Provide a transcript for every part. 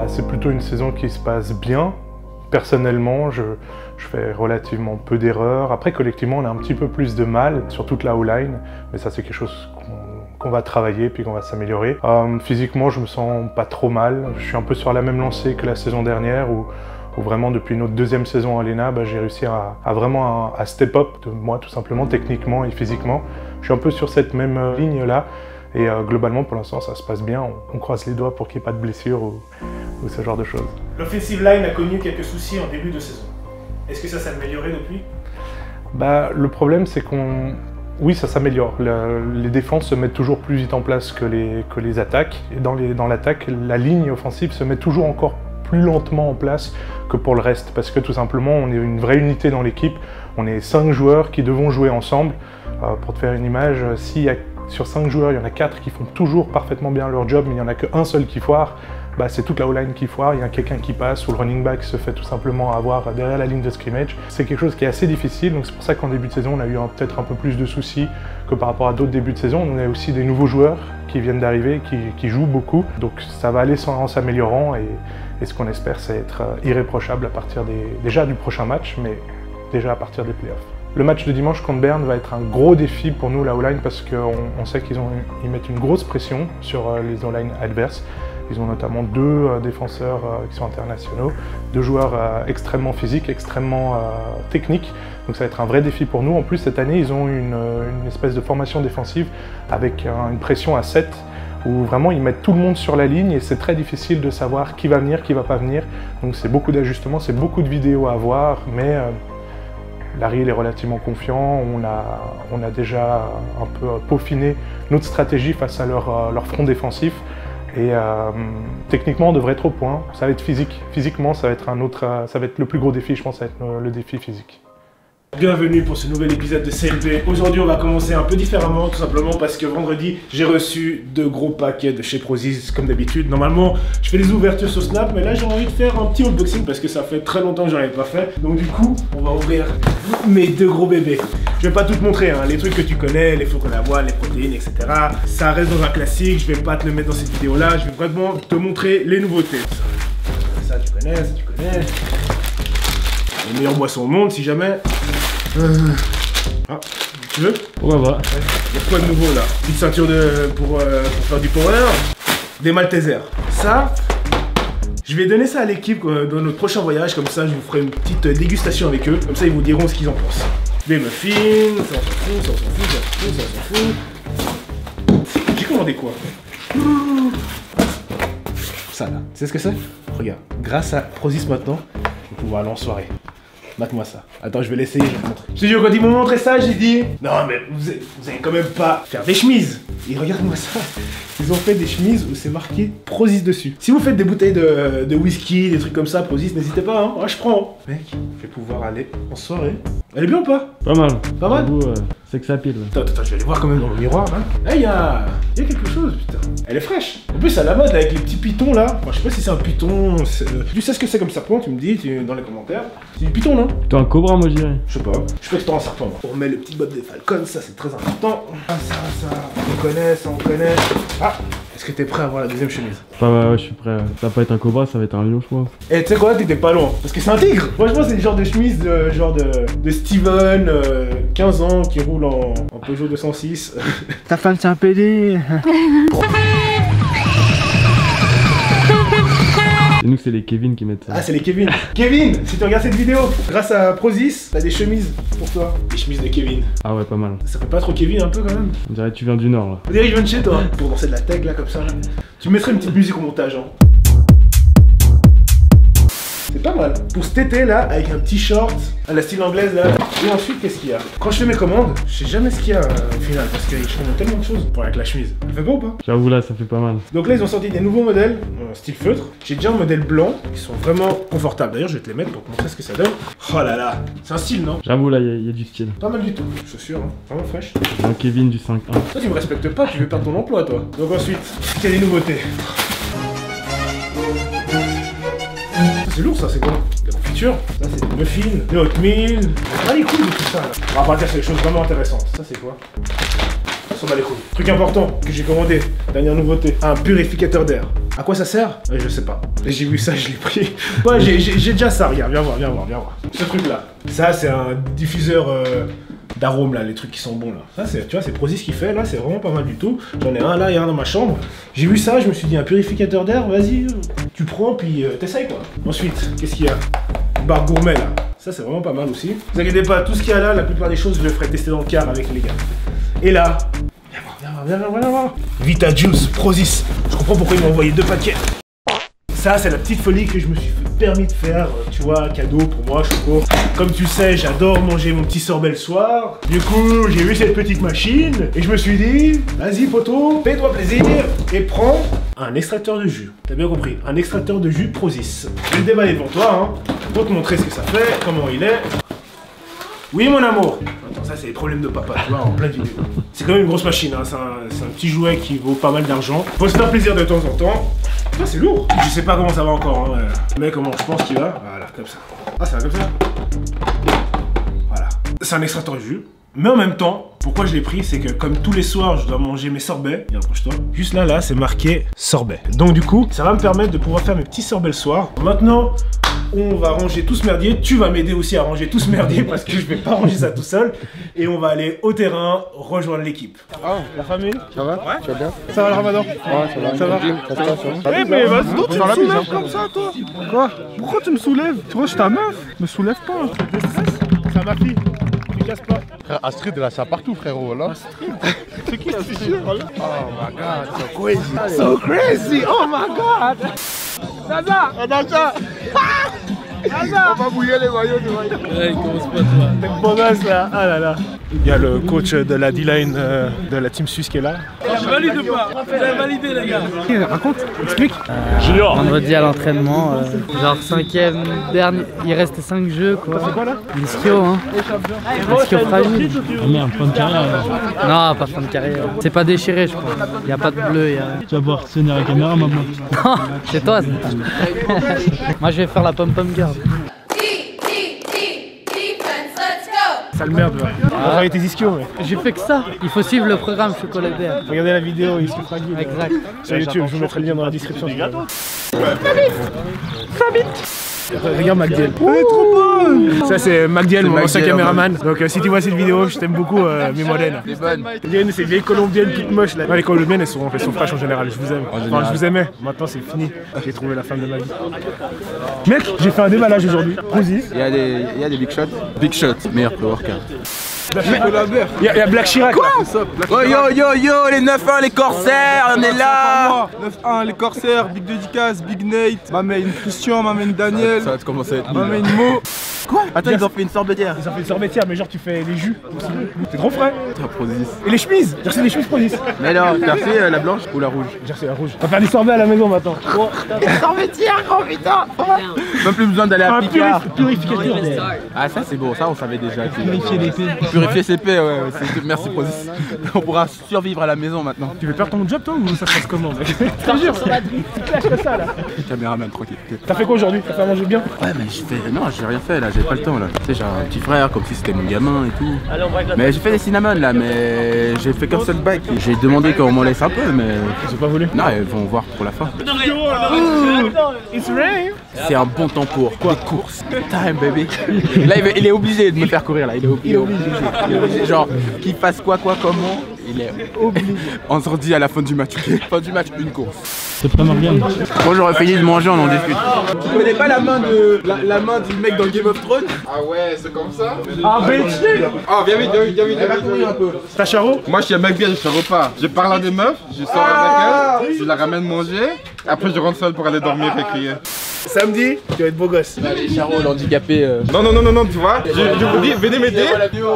C'est plutôt une saison qui se passe bien. Personnellement, je fais relativement peu d'erreurs. Après, collectivement, on a un petit peu plus de mal sur toute la O-line, mais ça, c'est quelque chose qu'on va travailler puis qu'on va s'améliorer. Physiquement, je me sens pas trop mal. Je suis un peu sur la même lancée que la saison dernière où vraiment, depuis notre deuxième saison à l'ENA, j'ai réussi à vraiment step up de moi, tout simplement, techniquement et physiquement. Je suis un peu sur cette même ligne-là. Et globalement, pour l'instant, ça se passe bien. On croise les doigts pour qu'il n'y ait pas de blessures ou ce genre de choses. L'offensive line a connu quelques soucis en début de saison. Est-ce que ça s'est amélioré depuis? Le problème, c'est oui, ça s'améliore. Les défenses se mettent toujours plus vite en place que les attaques. Et dans l'attaque, la ligne offensive se met toujours encore plus lentement en place que pour le reste. Parce que tout simplement, on est une vraie unité dans l'équipe. On est 5 joueurs qui devons jouer ensemble. Pour te faire une image, sur 5 joueurs, il y en a 4 qui font toujours parfaitement bien leur job, mais il n'y en a qu'un seul qui foire. C'est toute la O-line qui foire, il y a quelqu'un qui passe ou le running back se fait tout simplement avoir derrière la ligne de scrimmage. C'est quelque chose qui est assez difficile, donc c'est pour ça qu'en début de saison, on a eu peut-être un peu plus de soucis que par rapport à d'autres débuts de saison. On a aussi des nouveaux joueurs qui viennent d'arriver, qui jouent beaucoup, donc ça va aller en s'améliorant et ce qu'on espère, c'est être irréprochable à partir déjà du prochain match, mais déjà à partir des playoffs. Le match de dimanche contre Berne va être un gros défi pour nous, la O-line, parce qu'on sait qu'ils mettent une grosse pression sur les O-line adverses. Ils ont notamment 2 défenseurs qui sont internationaux, 2 joueurs extrêmement physiques, extrêmement techniques. Donc ça va être un vrai défi pour nous. En plus, cette année, ils ont une espèce de formation défensive avec une pression à 7, où vraiment ils mettent tout le monde sur la ligne et c'est très difficile de savoir qui va venir, qui va pas venir. Donc c'est beaucoup d'ajustements, c'est beaucoup de vidéos à voir, mais Larry il est relativement confiant, on a déjà un peu peaufiné notre stratégie face à leur front défensif et techniquement on devrait être au point. Ça va être physique, physiquement ça va être le plus gros défi, je pense, ça va être le défi physique. Bienvenue pour ce nouvel épisode de CLB. Aujourd'hui on va commencer un peu différemment, tout simplement parce que vendredi j'ai reçu 2 gros paquets de chez Prozis comme d'habitude. Normalement je fais les ouvertures sur Snap, mais là j'ai envie de faire un petit unboxing parce que ça fait très longtemps que j'en avais pas fait. Donc du coup on va ouvrir mes 2 gros bébés. Je vais pas tout te montrer, hein, les trucs que tu connais, les flocons d'avoine, les protéines, etc. Ça reste dans un classique, je vais pas te le mettre dans cette vidéo là, je vais vraiment te montrer les nouveautés. Ça tu connais, ça tu connais. Les meilleures boissons au monde si jamais. Tu veux? Ouais, bah. Il y a quoi de nouveau là? Petite ceinture pour faire du power. Des Maltesers. Ça, je vais donner ça à l'équipe dans notre prochain voyage. Comme ça, je vous ferai une petite dégustation avec eux. Comme ça, ils vous diront ce qu'ils en pensent. Des muffins, ça on s'en fout. J'ai commandé quoi? Ça là. Tu sais ce que c'est? Regarde. Grâce à Prozis maintenant, je vais pouvoir aller en soirée. Mate-moi ça. Attends, je vais l'essayer, je vais te montrer. Je te dis, quand ils m'ont montré ça, j'ai dit non, mais vous allez quand même pas faire des chemises. Et regarde-moi ça. Ils ont fait des chemises où c'est marqué Prozis dessus. Si vous faites des bouteilles de whisky, des trucs comme ça, Prozis, n'hésitez pas, hein. Ouais, je prends. Mec, je vais pouvoir aller en soirée. Elle est bien ou pas? Pas mal. Pas mal? C'est que ça pile. Attends, je vais aller voir quand même dans le miroir, hein. Là, il y a quelque chose, putain. Elle est fraîche. En plus, à la mode, là, avec les petits pitons, là. Moi, je sais pas si c'est un python. Tu sais ce que c'est comme serpent, tu me dis dans les commentaires. C'est du python, non? Plutôt un cobra, moi, je dirais. Je sais pas. Je fais que c'est un serpent, moi. On remet le petit bob des Falcons, ça, c'est très important. Ah, ça, on connaît, ça, on connaît. Ah, est-ce que t'es prêt à voir la deuxième chemise? Ouais, je suis prêt. Ça va pas être un cobra, ça va être un lion, je crois. Eh, tu sais quoi, t'étais pas loin. Parce que c'est un tigre. Franchement, c'est le genre de chemise de Steven, 15 ans, qui roule en Peugeot 206. Ta femme, c'est un PD. Et nous, c'est les Kevin qui mettent ça. Ah, c'est les Kevin. Kevin, si tu regardes cette vidéo, grâce à Prozis, t'as des chemises pour toi. Des chemises de Kevin. Ah ouais, pas mal. Ça fait pas trop Kevin un peu quand même? On dirait que tu viens du Nord, là. On dirait que je viens de chez toi. Pour danser de la tech là, comme ça. Là. Tu mettrais une petite musique au montage, hein. C'est pas mal. Pour cet été là, avec un petit short à la style anglaise là. Et ensuite, qu'est-ce qu'il y a? Quand je fais mes commandes, je sais jamais ce qu'il y a au final parce qu'ils font tellement de choses pour avec la chemise. Elle fait pas ou pas? J'avoue, là, ça fait pas mal. Donc là, ils ont sorti des nouveaux modèles, style feutre. J'ai déjà un modèle blanc qui sont vraiment confortables. D'ailleurs, je vais te les mettre pour te montrer ce que ça donne. Oh là là, c'est un style, non? J'avoue, là, il y a du style. Pas mal du tout. Chaussures, hein. Vraiment fraîche. Un Kevin du 5-1. Toi, tu me respectes pas, tu veux perdre ton emploi, toi. Donc ensuite, quelle est les nouveautés? C'est lourd ça, c'est quoi? De la confiture. Ça c'est des muffins, des oatmeal. Ah les couilles de tout ça là. On va partir sur des choses vraiment intéressantes. Ça c'est quoi? Ça s'en bat les couilles. Truc important que j'ai commandé, dernière nouveauté, un purificateur d'air. À quoi ça sert? Je sais pas. J'ai vu ça, je l'ai pris. Ouais, j'ai déjà ça, regarde, viens voir, viens voir, viens voir. Ce truc là. Ça, c'est un diffuseur d'arômes là, les trucs qui sont bons là. Ça, c'est, tu vois, c'est Prozis qui fait là, c'est vraiment pas mal du tout. J'en ai un là et un dans ma chambre. J'ai vu ça, je me suis dit un purificateur d'air, vas-y, tu prends puis t'essayes quoi. Ensuite, qu'est-ce qu'il y a? Une barre gourmet là. Ça, c'est vraiment pas mal aussi. Vous inquiétez pas, tout ce qu'il y a là, la plupart des choses, je le ferai tester dans le car avec les gars. Et là, viens voir. Vita Juice, Prozis. Je comprends pourquoi ils m'ont envoyé 2 paquets. Ça, c'est la petite folie que je me suis permis de faire, tu vois, cadeau pour moi, Choco. Comme tu sais, j'adore manger mon petit sorbet le soir. Du coup, j'ai vu cette petite machine et je me suis dit, vas-y poto, fais-toi plaisir et prends un extracteur de jus. T'as bien compris, un extracteur de jus Prozis. Je vais le déballer devant toi, hein, pour te montrer ce que ça fait, comment il est. Oui, mon amour. Attends, ça, c'est les problèmes de papa, tu vois, en pleine vidéo. C'est quand même une grosse machine, hein. C'est un petit jouet qui vaut pas mal d'argent. Faut se faire plaisir de temps en temps. Ah, c'est lourd. Je sais pas comment ça va encore, hein. Mais comment je pense qu'il va. Voilà, comme ça. Ah, ça va comme ça. Voilà. C'est un extracteur de jus. Mais en même temps, pourquoi je l'ai pris, c'est que comme tous les soirs, je dois manger mes sorbets. Viens, approche-toi. Juste là, c'est marqué sorbet. Donc du coup, ça va me permettre de pouvoir faire mes petits sorbets le soir. Maintenant, on va ranger tout ce merdier. Tu vas m'aider aussi à ranger tout ce merdier parce que je vais pas ranger ça tout seul. Et on va aller au terrain rejoindre l'équipe. Oh, la famille. Ça va? Ouais. Tu vas bien? Ça va le ramadan? Ouais, ça va. Ça va? Eh mais vas-y, toi tu me soulèves comme ça toi. Quoi? Pourquoi tu me soulèves? Tu vois, je suis ta meuf. Me soulève pas. T'es stress? C'est ma fille. Tu casses pas. Frère, Astrid, elle a ça partout, frérot, là. Astrid? C'est qui Astrid? Oh my god, so crazy. So crazy! Oh my god! Naza! Naza! On va bouiller les maillots du maillot. Ouais, il commence pas toi. T'es bonasse là! Ah là là! Il y a le coach de la D-line de la team Suisse qui est là. Je valide ou pas? Vous avez validé les gars. Raconte, explique. Junior. Vendredi à l'entraînement, genre 5ème dernier, il reste 5 jeux quoi. C'est quoi là? L'ischio hein. L'ischio fragile. Ah merde, fin de carrière. Non, pas fin de carrière. C'est pas déchiré je crois. Il y a pas de bleu. Tu vas pouvoir tenir la caméra maintenant. Non, c'est toi. Moi je vais faire la pom-pom girl. Sale merde là. On va travailler tes ischios mais. J'ai fait que ça. Il faut suivre le programme Chocolat Vert. Regardez la vidéo ici fragile. Exact. Sur YouTube, je vous mettrai le lien dans la description. Regarde MacDiel. Elle est trop bonne. Ça c'est MacDiel, mon ancien caméraman. Donc si tu vois cette vidéo, je t'aime beaucoup, mes modèles. Les bonnes. Il y a une de ces vieilles colombiennes toutes moches là. Non, les colombiennes elles sont fraîches en général, je vous aime. Enfin je vous aimais, maintenant c'est fini. J'ai trouvé la femme de ma vie. Mec, j'ai fait un déballage aujourd'hui. Prozis. Il y a des big shots. Big shots, meilleur pré-workout. Il y a Black Chirac. Quoi? Oh yo yo yo, les 9-1, les corsaires, on est là. 9-1, les corsaires, Big Dédicace, Big Nate, ma main Christian, ma main Daniel, Ça va commencer à être ma main Mo. Quoi? Attends, ils ont fait une sorbetière. Ils ont fait une sorbetière, mais genre tu fais les jus. C'est trop frais. Prozis. Et les chemises. J'ai reçu des chemises Prozis. Mais alors, t'as fait la blanche ou la rouge? J'ai reçu la rouge. On va faire des sorbets à la maison maintenant. Sorbetière, gros putain. Même plus besoin d'aller à Un Picard. purificateur d'air. Ah ça c'est bon, ça on savait déjà. Purifier ses paix, ouais, merci Prozis. On pourra survivre à la maison maintenant. Tu veux perdre ton job toi ou ça se passe comment mec? Je te jure, tu te lâches que ça là. Caméraman tranquille. T'as fait quoi aujourd'hui? T'as fait à manger bien? Ouais mais non, j'ai rien fait là, j'avais pas le temps là. Tu sais, j'ai un petit frère comme si c'était mon gamin et tout. Mais j'ai fait des cinnamon là, mais j'ai fait qu'un seul bac. J'ai demandé qu'on m'en laisse un peu, mais Ils ont pas voulu. non, ils vont voir pour la fin. It's rain. C'est un bon temps pour quoi? Des courses. Time baby. Là il est obligé de me faire courir là, il est obligé. Genre qu'il fasse quoi, comment. Il est obligé. On se redit à la fin du match, ok? Fin du match, une course. C'est prêt Morgane? Quand j'aurai fini de manger, on en discute. Tu connais pas la main du mec dans Game of Thrones? Ah ouais, c'est comme ça. Ah bitch. Ah, viens vite, Elle va courir un peu. T'as Charo? Moi, je suis un mec bien, je fais repas. Je parle à des meufs, je sors avec elles, je la ramène manger, après je rentre seul pour aller dormir et crier. Samedi, tu vas être beau gosse. Allez, Charo, l'handicapé. Non, tu vois, je vous dis, venez m'aider.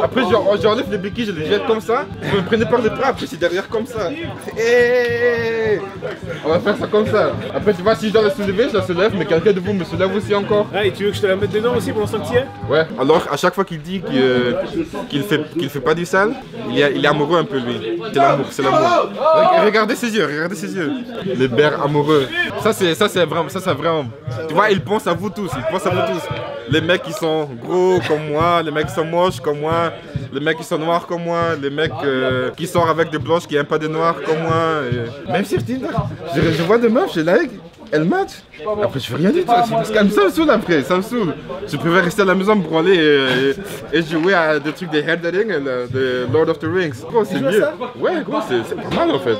Après, j'enlève les béquilles, je les jette comme ça. Vous me prenez par les bras, après, c'est derrière comme ça. On va faire ça comme ça. Après, tu vois, si je dois la soulever, je la soulève, mais quelqu'un de vous me soulève aussi encore. Ah, et tu veux que je te la mette dedans aussi pour l'instant que tu y es? Ouais, alors à chaque fois qu'il dit qu'il fait pas du sale, il est amoureux un peu lui. C'est l'amour. Regardez ses yeux. Les bears amoureux. Ça c'est vraiment. Tu vois, il pense à vous tous, Les mecs qui sont gros comme moi, les mecs qui sont moches comme moi, Les mecs qui sont noirs comme moi, les mecs qui sortent avec des blanches qui aiment pas des noirs comme moi. Et... Même sur Tinder, je vois des meufs, je like, elles matchent. Après, je fais rien du tout. Ça me saoule après, ça me saoule. Je préfère rester à la maison pour aller et jouer à des trucs des Herr der Ringe, de Lord of the Rings. Gros, c'est mieux. Ouais, gros, c'est pas mal en fait.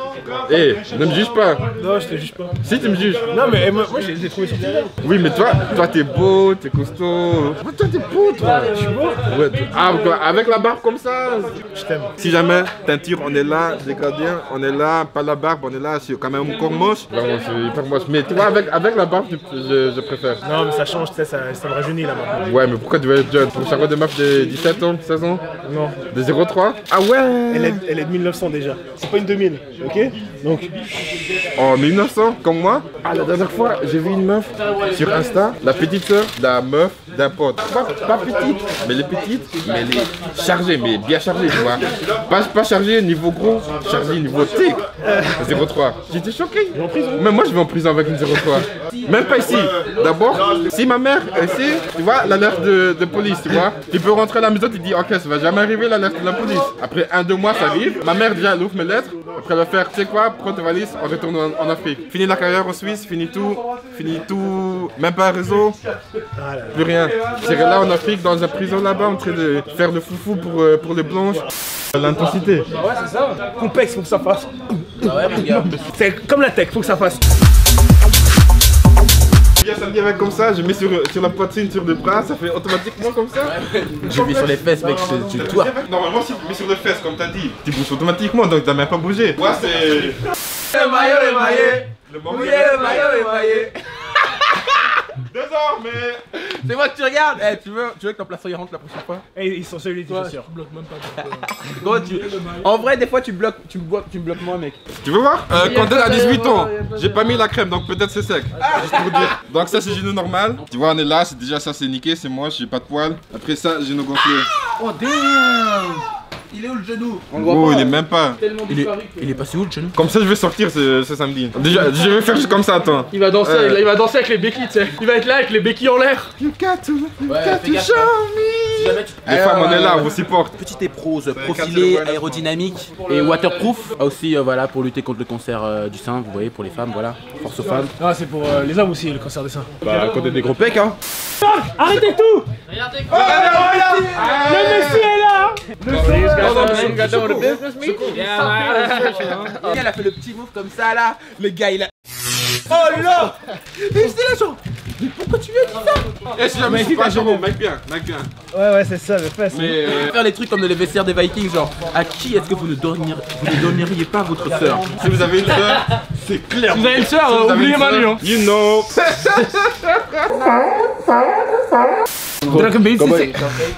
Eh, ne me juge pas. Non, je te juge pas. Si tu me juges. Non, mais moi je les ai trouvés sur Tinder. Oui, mais toi t'es beau, t'es costaud. Toi t'es beau, toi. Je suis beau. Ouais, avec la barbe comme ça. Je t'aime. Si jamais teinture, on est là, des gardiens, on est là, pas la barbe, on est là, c'est quand même encore moche. Vraiment, c'est hyper moche. Mais tu vois, avec la barbe, je préfère. Non, mais ça change, tu sais, ça me rajeunit là maintenant. Ouais, mais pourquoi tu veux être jeune? Pour chaque des meufs de 17 ans, 16 ans? Non. De 0,3? Ah ouais! Elle est de 1900 déjà. C'est pas une 2000, ok? Donc. En 1900, comme moi? Ah, la dernière fois, j'ai vu une meuf sur Insta, la petite sœur de la meuf d'un pote. Pas petite, mais elle est petite, mais elle est chargée, mais bien chargée, tu vois. Pas chargée niveau gros, chargée niveau tic. 0,3. J'étais choqué. Même moi, je vais en prison avec une 0,3. Même pas ici. D'abord, si ma mère est ici, tu vois, l'alerte de police, tu vois. Tu peux rentrer à la maison, tu te dis, ok, ça va jamais arriver l'alerte de la police. Après 1-2 mois, ça arrive. Ma mère, déjà, elle ouvre mes lettres. Après, elle va faire, tu sais quoi, prends tes valises, on retourne en Afrique. Fini la carrière en Suisse, fini tout. Même pas un réseau, plus rien. Je serai là en Afrique, dans une prison là-bas, en train de faire le foufou pour les blanches. L'intensité. Ouais, c'est ça. Complexe, faut que ça fasse. Ah ouais, mon gars. C'est comme la tech, faut que ça fasse. Ça me dit avec comme ça, je mets sur la poitrine, sur le bras, ça fait automatiquement comme ça. Je mets sur les fesses, mec, tu dois. Normalement, si tu mets sur les fesses, comme t'as dit, tu bouges automatiquement, donc t'as même pas bougé. Moi, c'est. Le maillot émaillé. Le maillot émaillé. Désormais. C'est moi que tu regardes. Eh, tu veux que ton plafond y rentre la prochaine fois? Et ils sont solides, je suis sûr. Gros, en vrai, des fois, tu me bloques moi, mec. Tu veux voir? Quand elle a 18 ans, j'ai pas mis la crème, donc peut-être c'est sec. Juste pour dire. Donc ça, c'est genou normal. Tu vois, on est là, c'est déjà ça, c'est niqué, c'est moche, j'ai pas de poils. Après ça, genou gonflé. Oh damn! Il est où le genou? Oh, il est même pas. Il est passé où le genou? Comme ça, je vais sortir ce samedi. Déjà, je vais faire juste comme ça, attends. Il va danser, il va danser avec les béquilles, tu sais. Il va être là avec les béquilles en l'air. You got to show me. Les femmes, on est là, on vous supporte. Petite éprose profilée, aérodynamique et waterproof. Aussi, voilà, pour lutter contre le cancer du sein, vous voyez, pour les femmes, voilà. Force aux femmes. Ah, c'est pour les hommes aussi, le cancer des seins. Bah, quand t'as des gros pecs, hein. Arrêtez tout! Regardez le Messi est là! Elle a fait le petit move comme ça là. Le gars il a. Oh là! Et j'étais là genre. Mais pourquoi tu lui as dit ça? Eh, si jamais je suis pas genre, mec bien. Ouais, c'est ça, le fesses. Mais faire les trucs comme dans les vestiaires des Vikings, genre à qui est-ce que vous ne donneriez pas votre sœur? Si vous avez une sœur, c'est clair. Vous avez une sœur, oubliez Manu. Hein. You know.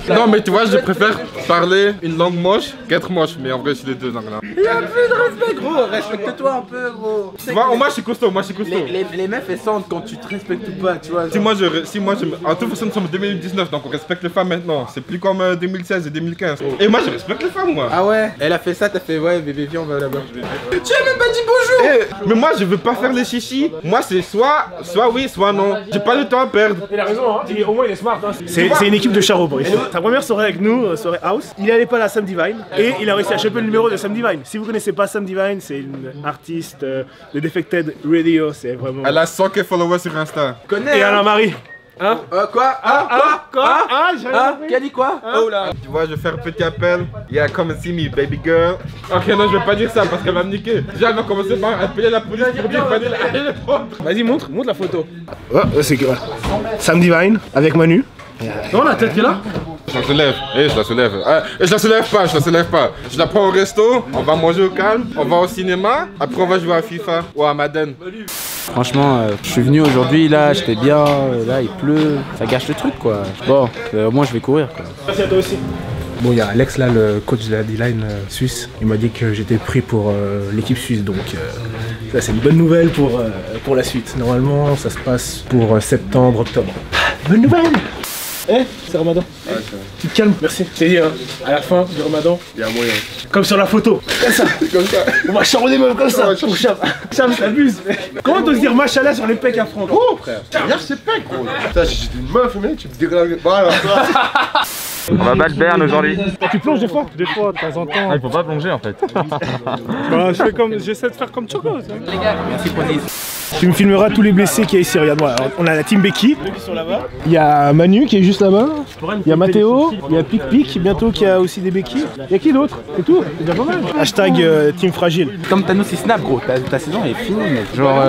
Non mais tu vois, je préfère parler une langue moche qu'être moche, mais en vrai c'est les deux langues là. Il y a plus de respect gros, respecte-toi un peu gros. Tu vois, moi je suis costaud, Les meufs elles sentent quand tu te respectes pas, tu vois. Si moi je... En toute façon nous sommes en 2019, donc on respecte les femmes maintenant. C'est plus comme 2016 et 2015. Et moi je respecte les femmes moi. Ah ouais? Elle a fait ça, t'as fait ouais bébé viens on va là-bas. Tu as même pas dit bonjour. Mais moi je veux pas faire les chichis. Moi c'est soit oui, soit non. J'ai pas le temps à perdre. Il a raison, hein. Au moins il est smart. Hein. C'est une équipe de charros, Boris. Sa première soirée avec nous, soirée house, il est allé pas à la Sam Divine et il a réussi à choper le numéro de Sam Divine. Si vous connaissez pas Sam Divine, c'est une artiste de Defected Radio, c'est vraiment... Elle a 100K followers sur Insta. Connais. Et Anna-Marie. Hein? Quoi? Qui a dit quoi? Oh là. Tu vois, je vais faire un petit appel. Yeah, come and see me, baby girl. Ok, non, je vais pas dire ça parce qu'elle va me niquer. Déjà, elle va commencer par appeler la police pour dire qu'il fallait aller prendre. Vas-y, montre la photo. C'est que Sam Divine avec Manu. Non, la tête qui est là. Je la soulève, je la soulève. Je la soulève pas. Je la prends au resto, on va manger au calme, on va au cinéma, après on va jouer à FIFA ou à Madden. Franchement, je suis venu aujourd'hui, là, j'étais bien, là il pleut, ça gâche le truc quoi. Bon, au moins je vais courir quoi. Merci à toi aussi. Bon, il y a Alex là, le coach de la D-Line suisse. Il m'a dit que j'étais pris pour l'équipe suisse, donc ça c'est une bonne nouvelle pour la suite. Normalement, ça se passe pour septembre, octobre. Bonne nouvelle! C'est Ramadan. Ouais, tu te calmes, merci. C'est dit, hein, à la fin du Ramadan, il y a moyen. Comme sur la photo. Comme ça. Comme ça. On va charrer des meufs comme ça. Cham, t'abuses. Comment t'oses dire machallah sur les pecs à Franck? Oh frère, regarde ses pecs gros. Putain, j'ai une meuf, mais tu me dégrades. Voilà. On va battre Berne aujourd'hui. Tu plonges des fois? Des fois, de temps en temps. Ah, il faut pas plonger en fait. Bah, j'essaie de faire comme Choco. Les gars, Merci Prozis. Tu me filmeras tous les blessés qu'il y a ici. Regarde, moi, on a la team Becky. Il y a Manu qui est juste là-bas. Il y a Mathéo. Il y a Pic Pic. Bientôt qui a aussi des Becky. Il y a qui d'autre? C'est tout? C'est déjà pas mal. Hashtag team fragile. Comme Thanos il snap gros, ta saison est finie mec. Genre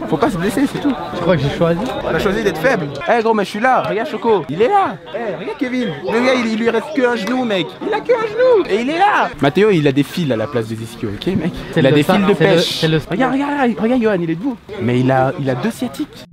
faut pas se blesser, c'est tout. je crois que j'ai choisi. On a choisi d'être faible. Eh gros mais je suis là, regarde Choco, il est là. Eh regarde Kevin, le gars il lui reste que un genou mec. Il a que un genou et il est là. Mathéo il a des fils à la place des ischios, ok mec. Il a des fils de pêche. Regarde Johan, il est debout. Mais il a 2 sciatiques.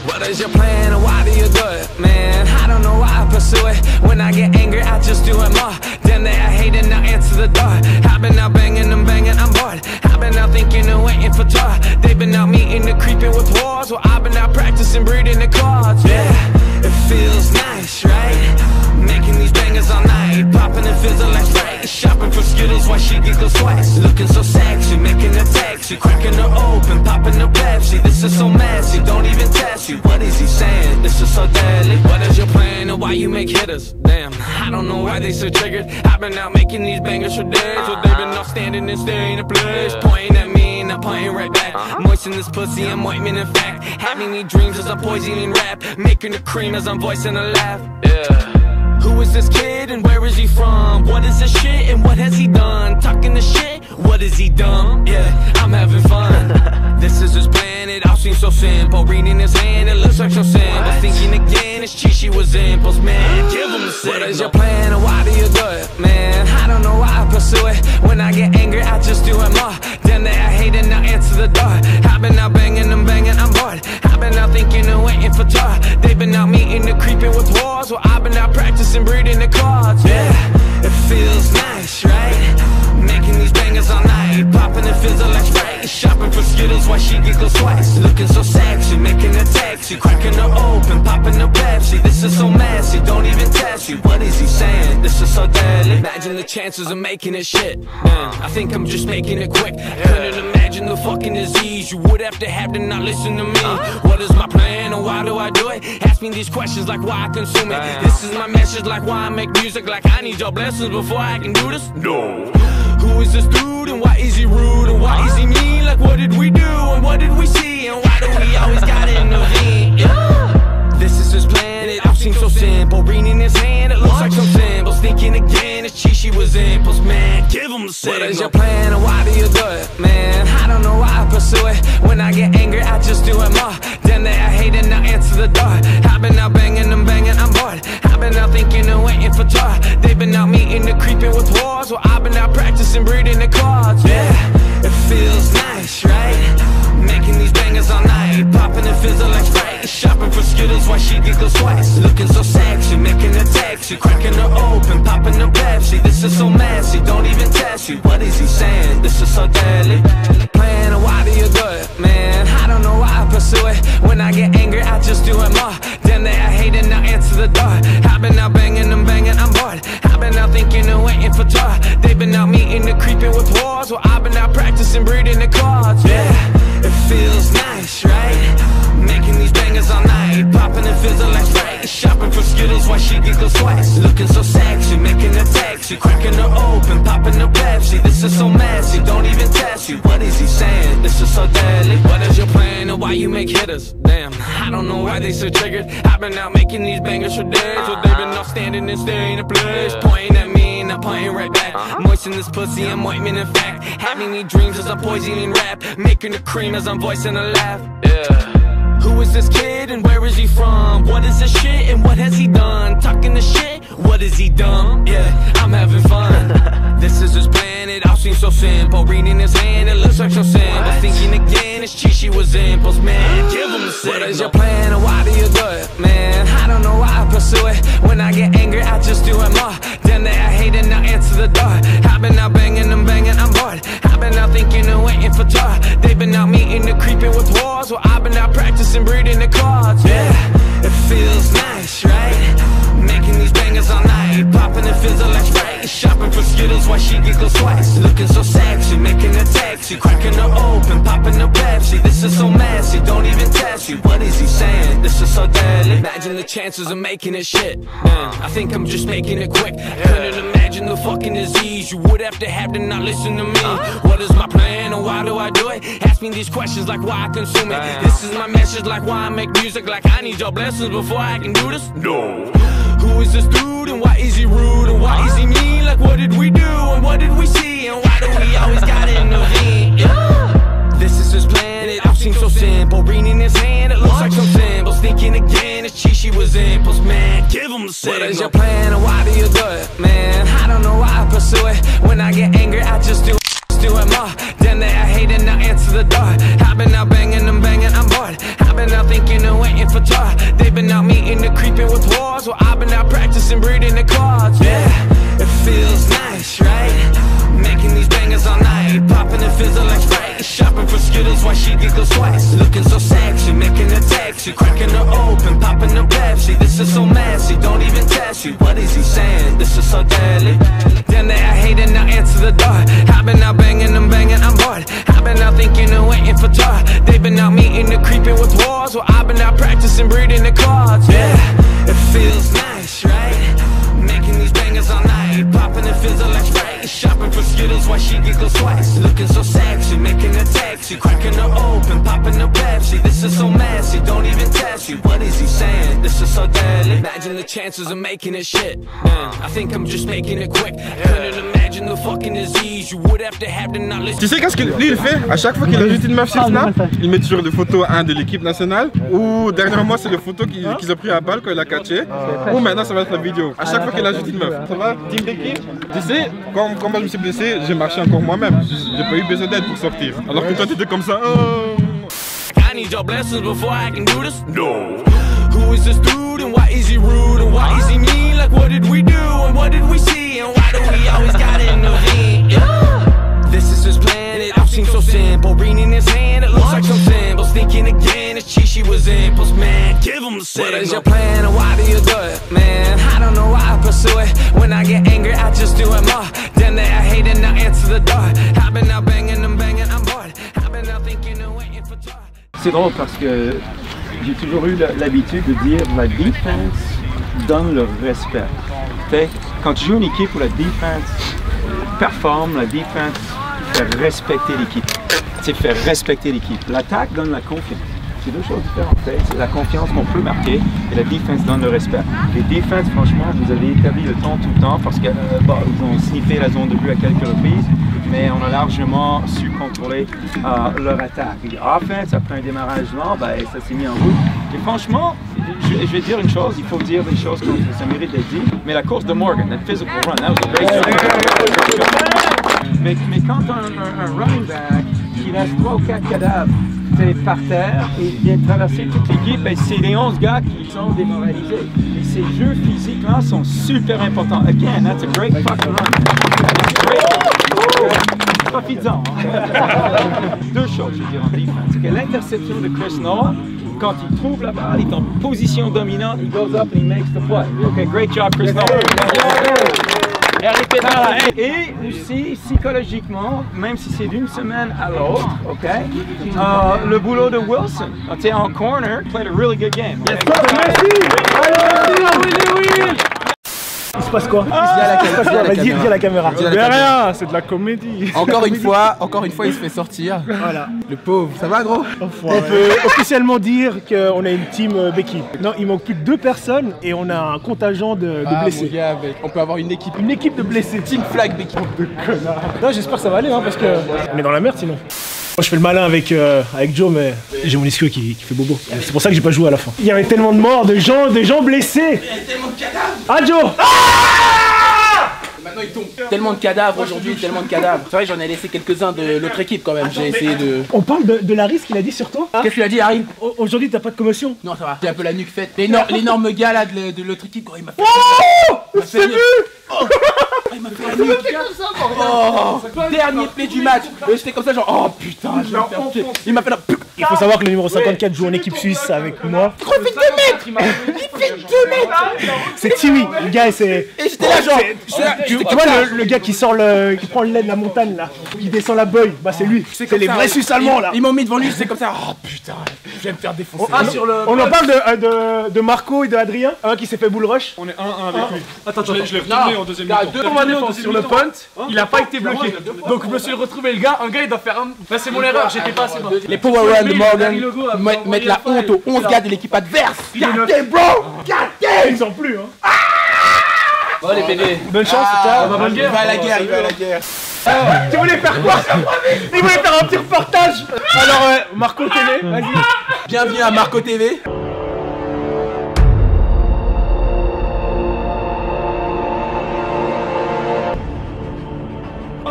What is your plan and why do you do it, man? I don't know why I pursue it. When I get angry, I just do it more. Then they are hating, now answer the door. I've been out banging, I'm bored. I've been out thinking and waiting for tour. They've been out meeting and creeping with wars. Well, I've been out practicing breeding the cards. Yeah, it feels nice, right? Making these bangers all night, popping and fizzle like Sprite. Shopping for Skittles while she giggles twice. Looking so sexy, making a taxi, cracking her open, popping her Pepsi. This is so messy, don't even test you. What is he saying? This is so deadly. What is your plan and why you make hitters? Damn, I don't know why they so triggered. I've been out making these bangers for days, so they've been off standing and staying in place, pointing at me and I'm pointing right back. Moisten this pussy, I'm ointment in fact. Having me dreams as I'm poisoning rap, making the cream as I'm voicing a laugh. Yeah. Who is this kid and where is he from? What is this shit and what has he done? Talking the shit, what is he dumb? Yeah, I'm having fun. This is his plan, it all seems so simple. Reading his hand, it looks like so simple. Thinking again, it's cheat she was impulse, man. Give him the signal. What is your plan and why do you do it, man? I don't know why I pursue it. When I get angry, I just do it more. Then they are hating, now answer the door. I've been out banging, I'm bored. I've been out thinking and waiting for tour. They've been out meeting and creeping with wars. Well, I've been out practicing breeding the cards. Yeah, it feels nice, right? Making these bangers all night, popping and fizzle like Sprite. Shopping for Skittles while she giggles twice. Looking so sexy, making a taxi, cracking her open, popping her Pepsi. This is so messy, don't even test you. What is he saying? This is so deadly. Imagine the chances of making it shit. Man, I think I'm just making it quick. Couldn't imagine the fucking disease you would have to not listen to me. What is my plan and why do I do it? Ask me these questions like why I consume it. This is my message like why I make music. Like I need your blessings before I can do this. No. Who is this dude and why is he rude and why is he mean? Like what did we do and what did we see and why do we always gotta intervene? Yeah. This is his plan, it all seems so simple. Reading his hand, it looks like some symbols. Thinking again, it's cheat she was impulse, man. Give him the signal. What is your plan and why do you do it, man? I don't know why I pursue it. When I get angry, I just do it more. Then they are hating, now answer the door. I've been out banging, I'm bored. I've been out thinking and waiting for tour. They've been out meeting and creeping with wars. Well, I've been out practicing breeding the cards. Yeah, it feels nice, right? Making these bangers all night, popping and fizzle like Sprite. Shopping for Skittles while she giggles twice. Looking so sexy, making a taxi, cracking her open, popping her Pepsi. This is so messy, don't even test you. What is he saying? This is so deadly. Plan and why do you do it, man? I don't know why I pursue it. When I get angry, I just do it more. Then they are hating, now answer the door. I've been out banging, I'm bored. I've been out thinking and waiting for tour. They've been out meeting and creeping with wars. Well, I've been out practicing breeding the cards. Yeah, it feels nice, right? Making these bangers all night, popping and fizzle like Sprite. Shopping for Skittles while she giggles twice. Looking so sexy, making a taxi, cracking her open, popping her Pepsi. This is so messy, don't even test you. What is he saying? This is so deadly. What is your plan and why you make hitters? Damn, I don't know why they so triggered. I've been out making these bangers for days, so they've been off standing and staying in place, pointing at me and I'm pointing right back. Moisten this pussy, I'm ointment in fact. Having me dreams as I'm poisoning rap, making the cream as I'm voicing a laugh. Yeah. Who is this kid and where is he from? What is this shit and what has he done? Talking the shit, what is he dumb? Yeah, I'm having fun. This is his plan, it all seems so simple. Reading his hand, it looks like so simple. Thinking again, it's cheat she was impulse, man. Give him the signal. What is your plan and why do you do it, man? I don't know why I pursue it. When I get angry, I just do it more. Then they are hating, now answer the door. I've been out banging, I'm bored. I've been out thinking and waiting for tour. They've been out meeting and creeping with wars. Well, I've been out practicing breeding the cards. Yeah, it feels nice, right? Making these bangers all night, popping and fizzle like Sprite. Shopping for Skittles while she giggles twice. Looking so sexy, making a taxi, cracking her open, popping a Pepsi. This is so messy, don't even test you. What is he saying? This is so deadly. Imagine the chances of making it shit. Man, I think I'm just making it quick. Couldn't imagine the fucking disease you would have to not listen to me. What is my plan and why do I do it? Ask me these questions like why I consume it. This is my message like why I make music. Like I need your blessings before I can do this. No. Who is this dude and why is he rude and why is he mean? Like what did we do and what did we see and why do we always gotta intervene? Yeah. This is his plan, it all seems so simple. Reading in his hand, it looks like some symbols. Thinking again, it's cheat she was impulse. Man, give him the signal. What is your plan and why do you do it? Man, I don't know why I pursue it. When I get angry, I just do it more. Then they I hate and now answer the door. I've been out banging and banging, I'm bored. I've been out thinking and waiting for tour. They've been out meeting and creeping with wars. Well, I've been out practicing breeding the cards. Yeah, it feels nice, right? Making these bangers all night, popping and fizzle like Sprite. Shopping for Skittles while she giggles twice. Looking so sexy, making a taxi, cracking her open, popping a Pepsi. This is so messy, don't even test you. What is he saying? This is so deadly. Then they I hate and now answer the door. I've been out banging and banging, I'm bored. I've been out thinking and waiting for tour. They've been out meeting and creeping with wars. Well, I've been out practicing breeding the cards. Yeah, it feels nice, right? Making these bangers all night, popping and fizzle like Sprite. Shopping for Skittles while she giggles twice. Looking so sexy, making a taxi, cracking her open, popping a Pepsi. This is so messy, don't even test you. What is he saying? This is so deadly. Imagine the chances of making it shit. Man, I think I'm just making it quick. Couldn't imagine the fucking disease you would have to not listen. Tu sais qu'est-ce que lui il fait? À chaque fois qu'il ajoute une meuf sur Snap, il met toujours des photos de l'équipe nationale. Ou dernièrement c'est les photos qu'ils ont pris à balle quand il a catché. Ou maintenant ça va être la vidéo. À chaque fois qu'il ajoute une meuf. Ça va? Team d'équipe? Tu sais, quand moi je me suis blessé, j'ai marché encore moi-même. J'ai pas eu besoin d'aide pour sortir. Alors que toi t'étais comme ça. I need your blessings before I can do this. No. Who is this dude and why is he rude and why is he mean? Like what did we do and what did we see and why do we always gotta intervene? Yeah. This is his plan, it all seems so simple. Reading in his hand, it looks like some symbols. Thinking again, it's cheat she was impulse. Man, give him the signal. What is your plan and why do you do it? Man, I don't know why I pursue it. When I get angry, I just do it more. Then they I hate and now answer the door. I've been out banging and banging, I'm bored. I've been out thinking and waiting for tour. C'est drôle parce que j'ai toujours eu l'habitude de dire la défense donne le respect. T'sais, quand tu joues une équipe où la défense performe, la défense fait respecter l'équipe. Fait respecter l'équipe. L'attaque donne la confiance. C'est deux choses différentes. C'est la confiance qu'on peut marquer et la défense donne le respect. Les défenses, franchement, vous avez établi le temps tout le temps parce qu'ils ont sniffé la zone de but à quelques reprises, mais on a largement su contrôler leur attaque. Et offense, après un démarrage lent, ça s'est mis en route. Et franchement, je vais dire une chose, il faut dire des choses comme ça mérite d'être dit, mais la course de Morgan, that physical run, that was a great job. Mais quand un running back qui laisse 3 ou 4 cadavres par terre et vient traverser toute l'équipe, c'est les 11 gars qui sont démoralisés. Et ces jeux physiques-là sont super importants. Again, that's a great fucking run. Profites-en. Deux choses, je veux dire, en défense. C'est que l'interception de Chris Noah, quand il trouve la balle, il est en position dominante, il goes up and he makes the play. Okay, great job, Chris Noah. Et aussi, psychologiquement, même si c'est d'une semaine à l'autre, ok, le boulot de Wilson, en corner, played a really good game. Yes, il se passe quoi? Vas-y, dis à la caméra. Mais rien, c'est de la comédie. Encore une fois, il se fait sortir. Voilà. Le pauvre. Ça va, gros? On peut officiellement dire qu'on a une team Becky. Non, il manque plus que 2 personnes et on a un contingent de blessés. Mon gars, on peut avoir une équipe. Une équipe de blessés. Team Flag Becky. Non, j'espère que ça va aller, hein, parce que on est dans la merde sinon. Moi je fais le malin avec Joe, mais j'ai mon ischio qui fait bobo. C'est pour ça que j'ai pas joué à la fin. Il y avait tellement de morts, de gens blessés. Il y a tellement de cadavres. Ah Joe! Maintenant il tombe. Tellement de cadavres aujourd'hui, tellement de cadavres. C'est vrai, j'en ai laissé quelques-uns de l'autre équipe quand même. J'ai essayé de. On parle de Larry, ce qu'il a dit sur toi. Qu'est-ce qu'il a dit, Harry? Aujourd'hui t'as pas de commotion? Non, ça va. J'ai un peu la nuque faite. L'énorme gars là de l'autre équipe, il m'a fait. Oh! C'est vu! Il m'a fait la nuque. Oh, dernier play du match. J'étais comme ça, genre, oh putain, je vais me faire pied. Il m'a fait la. Il faut savoir que le numéro 54 joue en équipe suisse avec moi. Trop vite de Il fait 2 mètres. C'est Tiwi, le gars, c'est... Et j'étais là genre... Tu vois le gars qui sort qui prend le lait de la montagne là, il descend la boy, bah c'est lui. C'est les vrais Suisses allemands là. Ils m'ont mis devant lui, c'est comme ça. Oh putain, je vais me faire défoncer. On en parle de Marco et de Adrien, un qui s'est fait bull rush. On est 1-1 avec lui. Attends, Je l'ai retourné en deuxième mi-temps. Deux fois défense sur le punt, il a pas été bloqué. Donc je me suis retrouvé le gars, un gars il doit faire un. Bah c'est mon erreur, j'étais pas assez bas. Les Power Run de Morgan mettent la honte aux 11 gars de l'équipe adverse. Gardez bro, gardez. Ils ont plus hein. Bon les bébés. Bonne chance, Il va à la guerre, il va à la guerre. Tu voulais faire quoi? Il voulait faire un petit reportage. Alors Marco TV, vas-y. Bienvenue à Marco TV.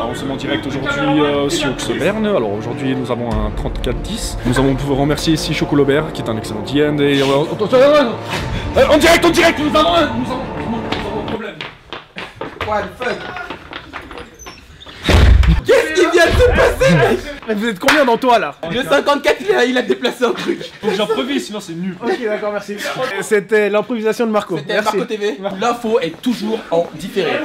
Nous sommes en direct aujourd'hui sur Berne. Alors aujourd'hui nous avons un 34-10. Nous avons pour remercier ici Chocolobert qui est un excellent DN et en direct, nous avons un problème. What the fuck? Qu'est-ce qui vient de se passer mec? Mais vous êtes combien dans toi là? Le 54 il a déplacé un truc. Faut que j'improvise sinon c'est nul. Ok d'accord, merci. C'était l'improvisation de Marco. C'était Marco TV. L'info est toujours en différé.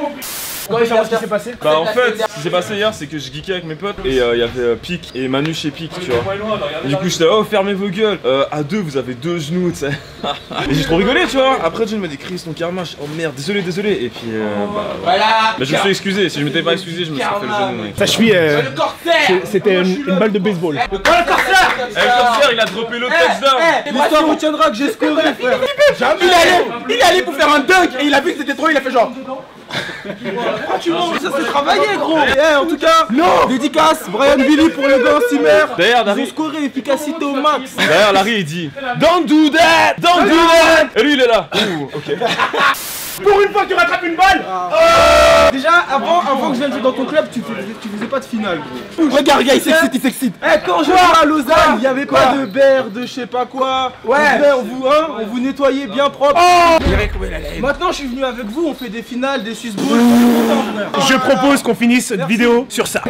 On va savoir ce qui s'est passé. Bah en fait, ce qui s'est passé hier, c'est que je geekais avec mes potes et il y avait Pic et Manu chez Pic, tu vois. Et du coup j'étais oh fermez vos gueules, à deux vous avez 2 genoux, tu sais. Et j'ai trop rigolé, tu vois. Après John m'a dit Chris ton karma, oh merde, désolé. Et puis bah voilà. Mais je me suis excusé, si je m'étais pas excusé, je me serais fait le genou. Ta cheville, c'était une balle de baseball. Le corsaire. Le corsaire il a droppé l'autre touchdown. L'histoire retiendra que j'ai scoré frère. Il est allé pour faire un dunk et il a vu que c'était trop, il a fait genre. Ça s'est travaillé gros. En tout cas, non. Dédicace, Brian Billy pour le gars Simer. D'ailleurs Ils ont scoré, efficacité au max. D'ailleurs Larry il dit Don't do that. Et lui il est là. Ok. Pour une fois que tu rattrapes une balle. Déjà, avant que je vienne jouer dans ton club, tu faisais pas de finale, gros. Regarde, gars, il s'excite. Quand je jouais à Lausanne, il y avait pas de beurre, de je sais pas quoi. Ouais. On vous nettoyait bien propre. Maintenant, je suis venu avec vous, on fait des finales, des Swiss Balls. Je propose qu'on finisse cette vidéo sur ça.